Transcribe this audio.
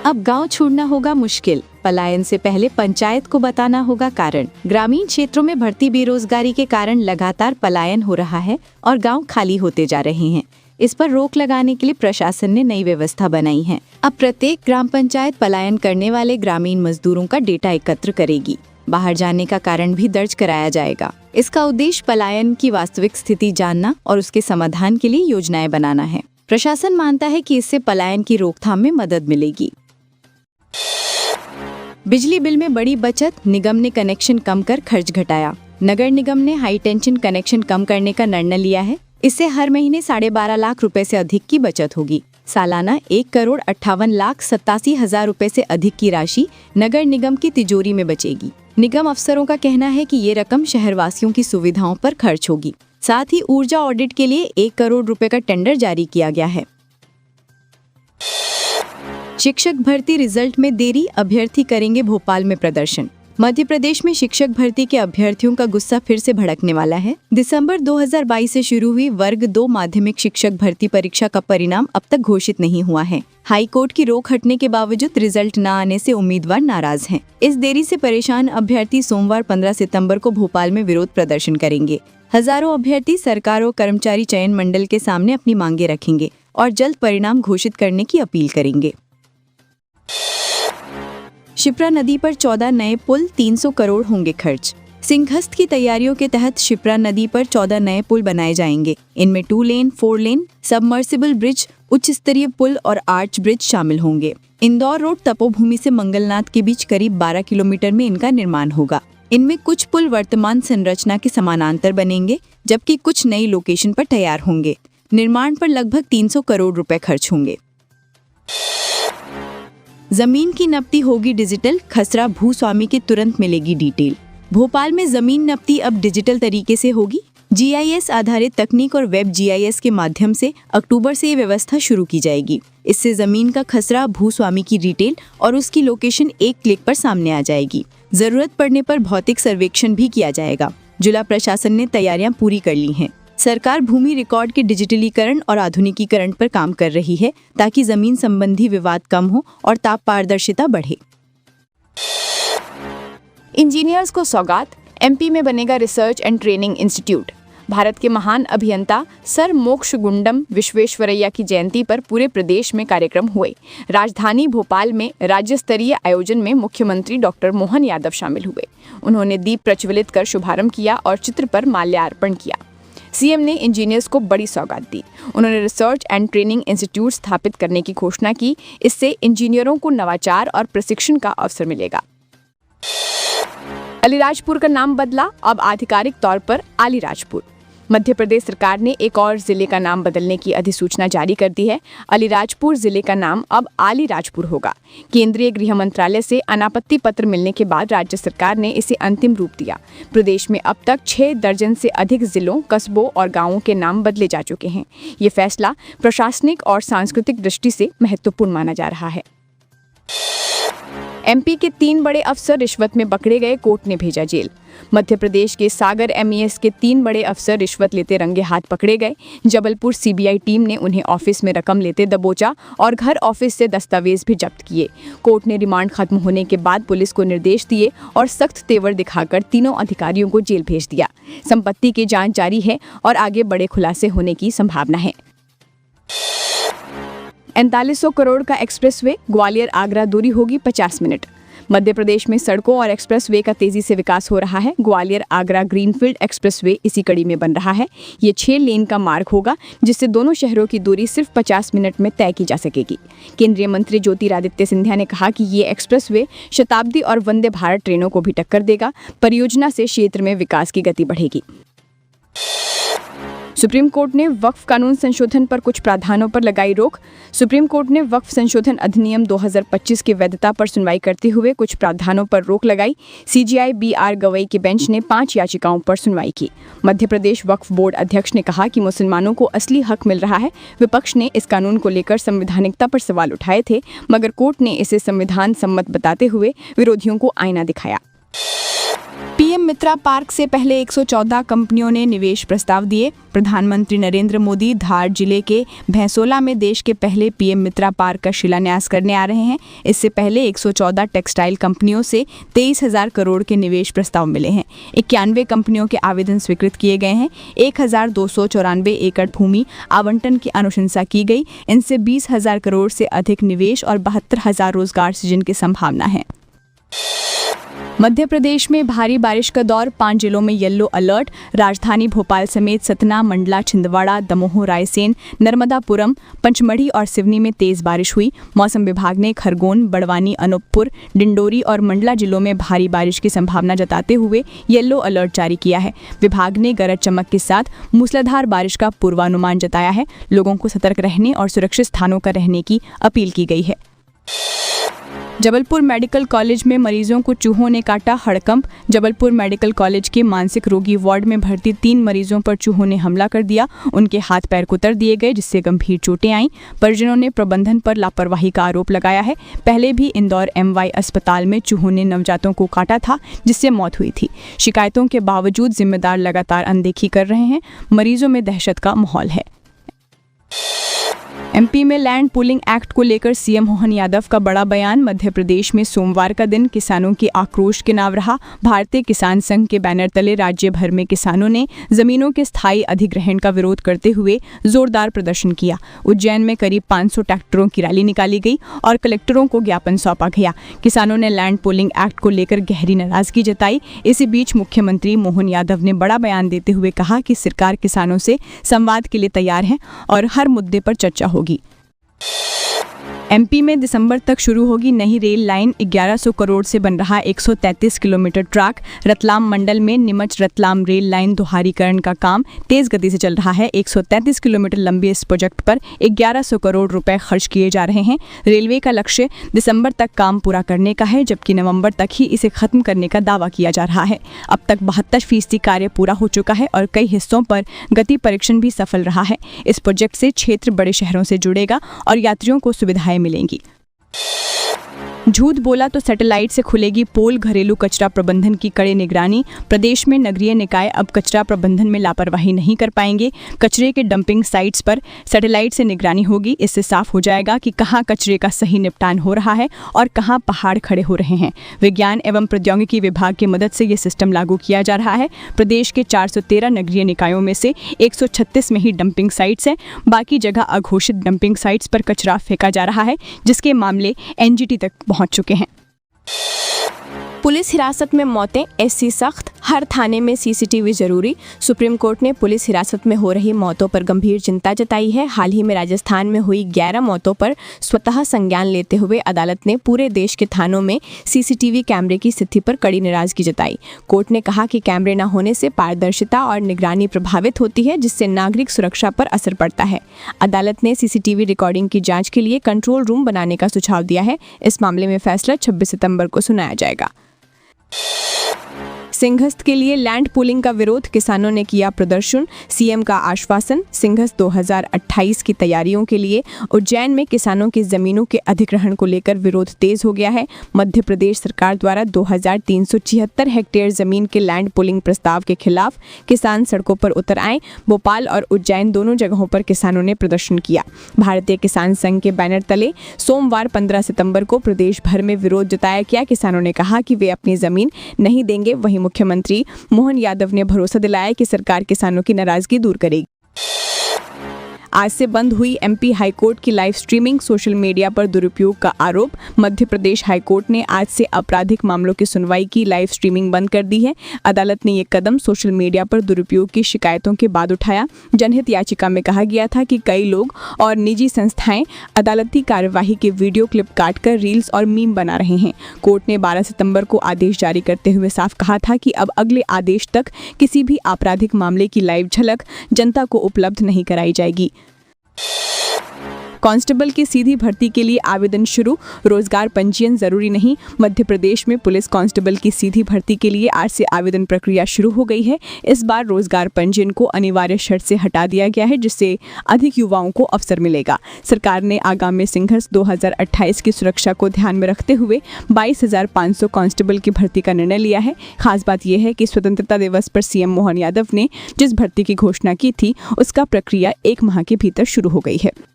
अब गांव छोड़ना होगा मुश्किल, पलायन से पहले पंचायत को बताना होगा कारण। ग्रामीण क्षेत्रों में बढ़ती बेरोजगारी के कारण लगातार पलायन हो रहा है और गांव खाली होते जा रहे हैं। इस पर रोक लगाने के लिए प्रशासन ने नई व्यवस्था बनाई है। अब प्रत्येक ग्राम पंचायत पलायन करने वाले ग्रामीण मजदूरों का डेटा एकत्र करेगी। बाहर जाने का कारण भी दर्ज कराया जाएगा। इसका उद्देश्य पलायन की वास्तविक स्थिति जानना और उसके समाधान के लिए योजनाएं बनाना है। प्रशासन मानता है कि इससे पलायन की रोकथाम में मदद मिलेगी। बिजली बिल में बड़ी बचत, निगम ने कनेक्शन कम कर खर्च घटाया। नगर निगम ने हाई टेंशन कनेक्शन कम करने का निर्णय लिया है। इससे हर महीने 12.5 लाख रुपए से अधिक की बचत होगी। सालाना 1,58,87,000 रुपए से अधिक की राशि नगर निगम की तिजोरी में बचेगी। निगम अफसरों का कहना है कि ये रकम शहरवासियों की सुविधाओं पर खर्च होगी। साथ ही ऊर्जा ऑडिट के लिए 1 करोड़ रुपए का टेंडर जारी किया गया है। शिक्षक भर्ती रिजल्ट में देरी, अभ्यर्थी करेंगे भोपाल में प्रदर्शन। मध्य प्रदेश में शिक्षक भर्ती के अभ्यर्थियों का गुस्सा फिर से भड़कने वाला है। दिसंबर 2022 से शुरू हुई वर्ग 2 माध्यमिक शिक्षक भर्ती परीक्षा का परिणाम अब तक घोषित नहीं हुआ है। हाई कोर्ट की रोक हटने के बावजूद रिजल्ट न आने से उम्मीदवार नाराज हैं। इस देरी से परेशान अभ्यर्थी सोमवार 15 सितंबर को भोपाल में विरोध प्रदर्शन करेंगे। हजारों अभ्यर्थी सरकार और कर्मचारी चयन मंडल के सामने अपनी मांगे रखेंगे और जल्द परिणाम घोषित करने की अपील करेंगे। शिप्रा नदी पर 14 नए पुल, 300 करोड़ होंगे खर्च। सिंहस्थ की तैयारियों के तहत शिप्रा नदी पर 14 नए पुल बनाए जाएंगे। इनमें 2 लेन, 4 लेन, सबमर्सिबल ब्रिज, उच्च स्तरीय पुल और आर्च ब्रिज शामिल होंगे। इंदौर रोड तपोभूमि से मंगलनाथ के बीच करीब 12 किलोमीटर में इनका निर्माण होगा। इनमें कुछ पुल वर्तमान संरचना के समानांतर बनेंगे, जबकि कुछ नई लोकेशन पर तैयार होंगे। निर्माण पर लगभग 300 करोड़ रुपए खर्च होंगे। जमीन की नब्ती होगी डिजिटल, खसरा भूस्वामी के तुरंत मिलेगी डिटेल। भोपाल में जमीन नब्ती अब डिजिटल तरीके से होगी। जीआईएस आधारित तकनीक और वेब जीआईएस के माध्यम से अक्टूबर से ये व्यवस्था शुरू की जाएगी। इससे जमीन का खसरा, भूस्वामी की डिटेल और उसकी लोकेशन एक क्लिक पर सामने आ जाएगी। जरूरत पड़ने पर भौतिक सर्वेक्षण भी किया जाएगा। जिला प्रशासन ने तैयारियां पूरी कर ली हैं। सरकार भूमि रिकॉर्ड के डिजिटलीकरण और आधुनिकीकरण पर काम कर रही है ताकि जमीन संबंधी विवाद कम हो और पारदर्शिता बढ़े। इंजीनियर्स को सौगात, एमपी में बनेगा research and training institute. Bharat के महान अभियंता सर मोक्षगुंडम विश्वेश्वरैया की जयंती पर पूरे प्रदेश में कार्यक्रम हुए। राजधानी भोपाल में राज्य स्तरीय आयोजन में मुख्यमंत्री डॉक्टर मोहन यादव शामिल हुए। उन्होंने दीप प्रज्वलित कर शुभारंभ किया और चित्र पर माल्यार्पण किया। सीएम ने इंजीनियर्स को बड़ी सौगात दी। उन्होंने रिसर्च एंड ट्रेनिंग इंस्टीट्यूट स्थापित करने की घोषणा की। इससे इंजीनियरों को नवाचार और प्रशिक्षण का अवसर मिलेगा। अलीराजपुर का नाम बदला, अब आधिकारिक तौर पर अलीराजपुर। मध्य प्रदेश सरकार ने एक और जिले का नाम बदलने की अधिसूचना जारी कर दी है। अलीराजपुर जिले का नाम अब अलीराजपुर होगा। केंद्रीय गृह मंत्रालय से अनापत्ति पत्र मिलने के बाद राज्य सरकार ने इसे अंतिम रूप दिया। प्रदेश में अब तक 6 दर्जन से अधिक जिलों, कस्बों और गांवों के नाम बदले जा चुके हैं। ये फैसला प्रशासनिक और सांस्कृतिक दृष्टि से महत्वपूर्ण माना जा रहा है। एमपी के 3 बड़े अफसर रिश्वत में पकड़े गए, कोर्ट ने भेजा जेल। मध्य प्रदेश के सागर एमईएस के 3 बड़े अफसर रिश्वत लेते रंगे हाथ पकड़े गए। जबलपुर सीबीआई टीम ने उन्हें ऑफिस में रकम लेते दबोचा और घर ऑफिस से दस्तावेज भी जब्त किए। कोर्ट ने रिमांड खत्म होने के बाद पुलिस को निर्देश दिए और सख्त तेवर दिखाकर तीनों अधिकारियों को जेल भेज दिया। संपत्ति की जांच जारी है और आगे बड़े खुलासे होने की संभावना है। 4500 करोड़ का एक्सप्रेसवे, ग्वालियर आगरा दूरी होगी 50 मिनट। मध्य प्रदेश में सड़कों और एक्सप्रेसवे का तेजी से विकास हो रहा है। ग्वालियर आगरा ग्रीनफील्ड एक्सप्रेसवे इसी कड़ी में बन रहा है। ये 6 लेन का मार्ग होगा, जिससे दोनों शहरों की दूरी सिर्फ 50 मिनट में तय की जा सकेगी। केंद्रीय मंत्री ज्योतिरादित्य सिंधिया ने कहा कि ये एक्सप्रेसवे शताब्दी और वंदे भारत ट्रेनों को भी टक्कर देगा। परियोजना से क्षेत्र में विकास की गति बढ़ेगी। सुप्रीम कोर्ट ने वक्फ कानून संशोधन पर कुछ प्रावधानों पर लगाई रोक। सुप्रीम कोर्ट ने वक्फ संशोधन अधिनियम 2025 की वैधता पर सुनवाई करते हुए कुछ प्रावधानों पर रोक लगाई। सीजीआई बीआर गवई के बेंच ने 5 याचिकाओं पर सुनवाई की। मध्य प्रदेश वक्फ बोर्ड अध्यक्ष ने कहा कि मुसलमानों को असली हक मिल रहा है। विपक्ष ने इस कानून को लेकर संवैधानिकता पर सवाल उठाए थे, मगर कोर्ट ने इसे संविधान सम्मत बताते हुए विरोधियों को आईना दिखाया। पीएम पीएम मित्रा पार्क से पहले 114 कंपनियों ने निवेश प्रस्ताव दिए। प्रधानमंत्री नरेंद्र मोदी धार जिले के भैंसोला में देश के पहले पीएम मित्रा पार्क का शिलान्यास करने आ रहे हैं। इससे पहले 114 टेक्सटाइल कंपनियों से 23,000 करोड़ के निवेश प्रस्ताव मिले हैं। 91 कंपनियों के आवेदन स्वीकृत किए गए हैं। 1,294 एकड़ भूमि आवंटन की अनुशंसा की गई। इनसे 20,000 करोड़ से अधिक निवेश और 72,000 रोजगार सृजन की संभावना है। मध्य प्रदेश में भारी बारिश का दौर, 5 जिलों में येलो अलर्ट। राजधानी भोपाल समेत सतना, मंडला, छिंदवाड़ा, दमोह, रायसेन, नर्मदापुरम, पंचमढ़ी और सिवनी में तेज बारिश हुई। मौसम विभाग ने खरगोन, बड़वानी, अनूपपुर, डिंडोरी और मंडला जिलों में भारी बारिश की संभावना जताते हुए येलो अलर्ट जारी किया है। विभाग ने गरज चमक के साथ मूसलाधार बारिश का पूर्वानुमान जताया है। लोगों को सतर्क रहने और सुरक्षित स्थानों पर रहने की अपील की गई है। जबलपुर मेडिकल कॉलेज में मरीजों को चूहों ने काटा, हड़कंप। जबलपुर मेडिकल कॉलेज के मानसिक रोगी वार्ड में भर्ती 3 मरीजों पर चूहों ने हमला कर दिया। उनके हाथ पैर कुतर दिए गए, जिससे गंभीर चोटें आईं। परिजनों ने प्रबंधन पर लापरवाही का आरोप लगाया है। पहले भी इंदौर MY अस्पताल में चूहों ने नवजातों को काटा था, जिससे मौत हुई थी। शिकायतों के बावजूद जिम्मेदार लगातार अनदेखी कर रहे हैं। मरीजों में दहशत का माहौल है। MP में लैंड पूलिंग एक्ट को लेकर CM मोहन यादव का बड़ा बयान। मध्य प्रदेश में सोमवार का दिन किसानों की आक्रोश के नाव रहा। भारतीय किसान संघ के बैनर तले राज्य भर में किसानों ने जमीनों के स्थायी अधिग्रहण का विरोध करते हुए जोरदार प्रदर्शन किया। उज्जैन में करीब 500 ट्रैक्टरों की रैली निकाली गई और कलेक्टरों को ज्ञापन सौंपा गया। किसानों ने लैंड पूलिंग एक्ट को लेकर गहरी नाराजगी जताई। इसी बीच मुख्यमंत्री मोहन यादव ने बड़ा बयान देते हुए कहा कि सरकार किसानों से संवाद के लिए तैयार है और हर मुद्दे पर चर्चा होगी। MP में दिसंबर तक शुरू होगी नई रेल लाइन। 1100 करोड़ से बन रहा 133 किलोमीटर ट्रैक। रतलाम मंडल में नीमच रतलाम रेल लाइन दोहरीकरण का काम तेज गति से चल रहा है। 133 किलोमीटर लंबे इस प्रोजेक्ट पर 1100 करोड़ रुपए खर्च किए जा रहे हैं। रेलवे का लक्ष्य दिसंबर तक काम पूरा करने का है, जबकि नवंबर तक ही इसे खत्म करने का दावा किया जा रहा है। अब तक 72% कार्य पूरा हो चुका है और कई हिस्सों पर गति परीक्षण भी सफल रहा है। इस प्रोजेक्ट से क्षेत्र बड़े शहरों से जुड़ेगा और यात्रियों को सुविधाएं मिलेंगी। झूठ बोला तो सैटेलाइट से खुलेगी पोल, घरेलू कचरा प्रबंधन की कड़ी निगरानी। प्रदेश में नगरीय निकाय अब कचरा प्रबंधन में लापरवाही नहीं कर पाएंगे। कचरे के डंपिंग साइट्स पर सैटेलाइट से निगरानी होगी। इससे साफ हो जाएगा कि कहां कचरे का सही निपटान हो रहा है और कहां पहाड़ खड़े हो रहे हैं। विज्ञान एवं प्रौद्योगिकी विभाग की मदद से ये सिस्टम लागू किया जा रहा है। प्रदेश के 413 नगरीय निकायों में से 136 में ही डंपिंग साइट्स हैं। बाकी जगह अघोषित डंपिंग साइट्स पर कचरा फेंका जा रहा है, जिसके मामले NGT तक पहुंच चुके हैं। पुलिस हिरासत में मौतें, SC सख्त, हर थाने में CCTV जरूरी। सुप्रीम कोर्ट ने पुलिस हिरासत में हो रही मौतों पर गंभीर चिंता जताई है। हाल ही में राजस्थान में हुई 11 मौतों पर स्वतः संज्ञान लेते हुए अदालत ने पूरे देश के थानों में CCTV कैमरे की स्थिति पर कड़ी नाराजगी जताई। कोर्ट ने कहा कि कैमरे न होने से पारदर्शिता और निगरानी प्रभावित होती है, जिससे नागरिक सुरक्षा पर असर पड़ता है। अदालत ने CCTV रिकॉर्डिंग की जाँच के लिए कंट्रोल रूम बनाने का सुझाव दिया है। इस मामले में फैसला 26 सितंबर को सुनाया जाएगा। सिंहस्थ के लिए लैंड पूलिंग का विरोध, किसानों ने किया प्रदर्शन। CM का आश्वासन, सिंहस्थ 2028 की तैयारियों के लिए उज्जैन में किसानों की जमीनों के अधिग्रहण को लेकर विरोध तेज हो गया है। मध्य प्रदेश सरकार द्वारा 2376 हेक्टेयर जमीन के लैंड पूलिंग प्रस्ताव के खिलाफ किसान सड़कों पर उतर आए। भोपाल और उज्जैन दोनों जगहों पर किसानों ने प्रदर्शन किया। भारतीय किसान संघ के बैनर तले सोमवार 15 सितंबर को प्रदेश भर में विरोध जताया गया। किसानों ने कहा कि वे अपनी जमीन नहीं देंगे। वहीं मुख्यमंत्री मोहन यादव ने भरोसा दिलाया कि सरकार किसानों की नाराजगी दूर करेगी। आज से बंद हुई MP हाईकोर्ट की लाइव स्ट्रीमिंग, सोशल मीडिया पर दुरुपयोग का आरोप। मध्य प्रदेश हाईकोर्ट ने आज से आपराधिक मामलों की सुनवाई की लाइव स्ट्रीमिंग बंद कर दी है। अदालत ने ये कदम सोशल मीडिया पर दुरुपयोग की शिकायतों के बाद उठाया। जनहित याचिका में कहा गया था कि कई लोग और निजी संस्थाएं अदालती कार्यवाही के वीडियो क्लिप काटकर रील्स और मीम बना रहे हैं। कोर्ट ने 12 सितंबर को आदेश जारी करते हुए साफ कहा था कि अब अगले आदेश तक किसी भी आपराधिक मामले की लाइव झलक जनता को उपलब्ध नहीं कराई जाएगी। कांस्टेबल की सीधी भर्ती के लिए आवेदन शुरू, रोजगार पंजीयन जरूरी नहीं। मध्य प्रदेश में पुलिस कांस्टेबल की सीधी भर्ती के लिए आज से आवेदन प्रक्रिया शुरू हो गई है। इस बार रोजगार पंजीयन को अनिवार्य शर्त से हटा दिया गया है, जिससे अधिक युवाओं को अवसर मिलेगा। सरकार ने आगामी संघर्ष 2028 की सुरक्षा को ध्यान में रखते हुए 22,500 कांस्टेबल की भर्ती का निर्णय लिया है। खास बात यह है कि स्वतंत्रता दिवस पर सीएम मोहन यादव ने जिस भर्ती की घोषणा की थी, उसका प्रक्रिया 1 माह के भीतर शुरू हो गई है।